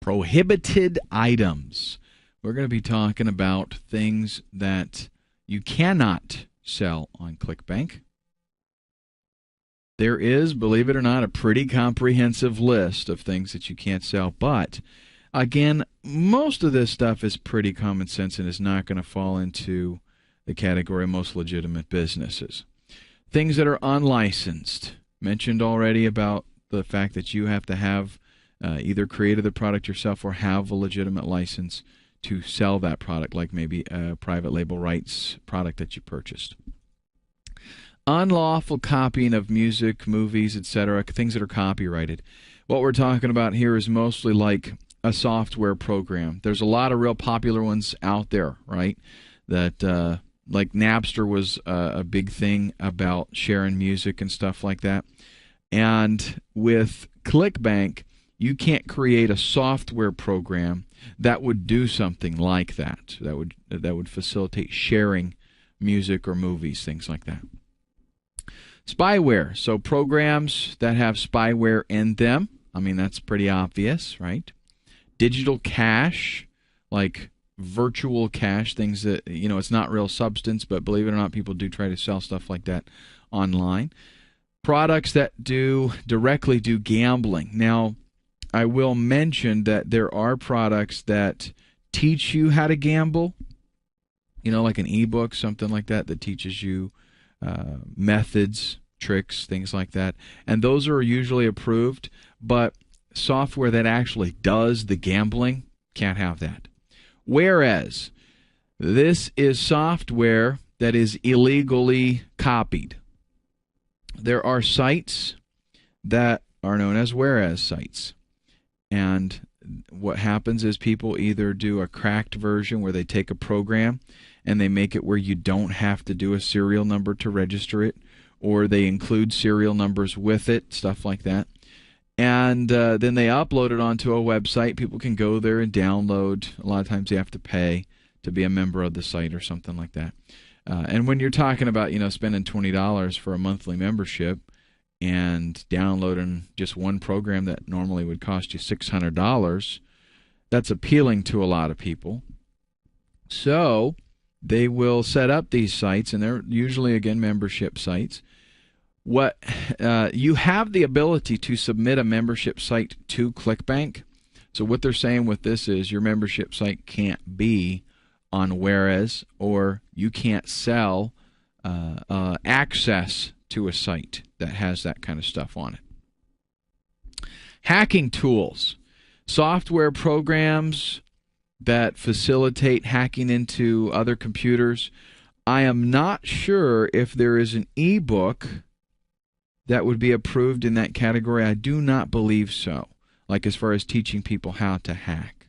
Prohibited items. We're going to be talking about things that you cannot sell on ClickBank. There is, believe it or not, a pretty comprehensive list of things that you can't sell. But, again, most of this stuff is pretty common sense and is not going to fall into the category of most legitimate businesses. Things that are unlicensed. Mentioned already about the fact that you have to have either created the product yourself or have a legitimate license to sell that product, like maybe a private label rights product that you purchased. Unlawful copying of music, movies, etc., things that are copyrighted. What we're talking about here is mostly like a software program. There's a lot of real popular ones out there, right? That like Napster was a big thing about sharing music and stuff like that. And with ClickBank, you can't create a software program that would do something like that. That would facilitate sharing music or movies, things like that. Spyware. So programs that have spyware in them. I mean, that's pretty obvious, right? Digital cash, like virtual cash, things that, it's not real substance, but believe it or not, people do try to sell stuff like that online. Products that directly do gambling. Now, I will mention that there are products that teach you how to gamble, like an ebook, something like that teaches you methods, tricks, things like that. And those are usually approved, but software that actually does the gambling can't have that. Whereas this is software that is illegally copied. There are sites that are known as whereas sites. And what happens is people either do a cracked version where they take a program and they make it where you don't have to do a serial number to register it, or they include serial numbers with it, stuff like that. And then they upload it onto a website. People can go there and download. A lot of times they have to pay to be a member of the site or something like that. And when you're talking about, spending $20 for a monthly membership and downloading just one program that normally would cost you $600, that's appealing to a lot of people. So they will set up these sites, and they're usually, again, membership sites. You have the ability to submit a membership site to ClickBank. So what they're saying with this is your membership site can't be on Whereas, or you can't sell access to a site that has that kind of stuff on it. Hacking tools. Software programs that facilitate hacking into other computers. I am not sure if there is an ebook that would be approved in that category. I do not believe so, like as far as teaching people how to hack.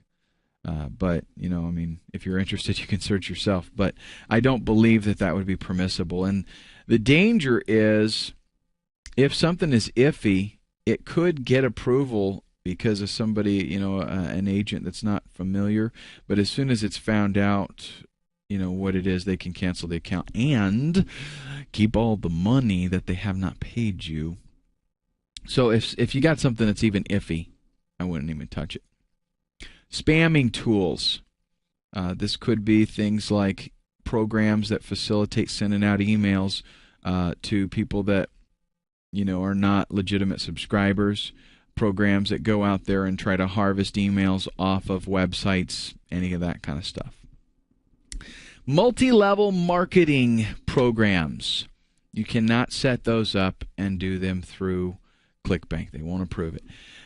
But, if you're interested, you can search yourself. But I don't believe that would be permissible. And the danger is, if something is iffy, it could get approval because of somebody, an agent that's not familiar. But as soon as it's found out, what it is, they can cancel the account and keep all the money that they have not paid you. So if you got something that's even iffy, I wouldn't even touch it. Spamming tools. This could be things like programs that facilitate sending out emails to people that are not legitimate subscribers. Programs that go out there and try to harvest emails off of websites, any of that kind of stuff. Multi-level marketing programs. You cannot set those up and do them through ClickBank. They won't approve it.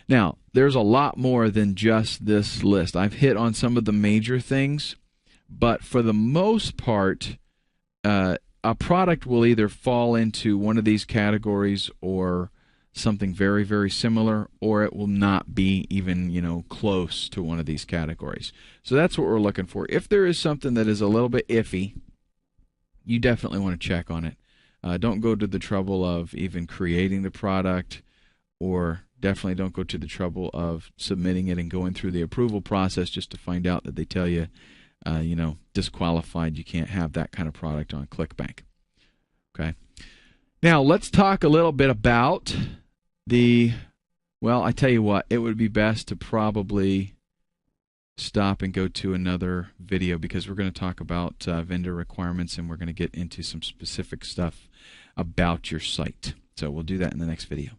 Now, there's a lot more than just this list. I've hit on some of the major things, but for the most part, a product will either fall into one of these categories or something very, very similar, or it will not be even, close to one of these categories. So that's what we're looking for. If there is something that is a little bit iffy, you definitely want to check on it. Don't go to the trouble of even creating the product, or definitely don't go to the trouble of submitting it and going through the approval process just to find out that they tell you, disqualified. You can't have that kind of product on ClickBank. Okay. Now, let's talk a little bit about I tell you what, it would be best to probably stop and go to another video because we're going to talk about vendor requirements, and we're going to get into some specific stuff about your site. So we'll do that in the next video.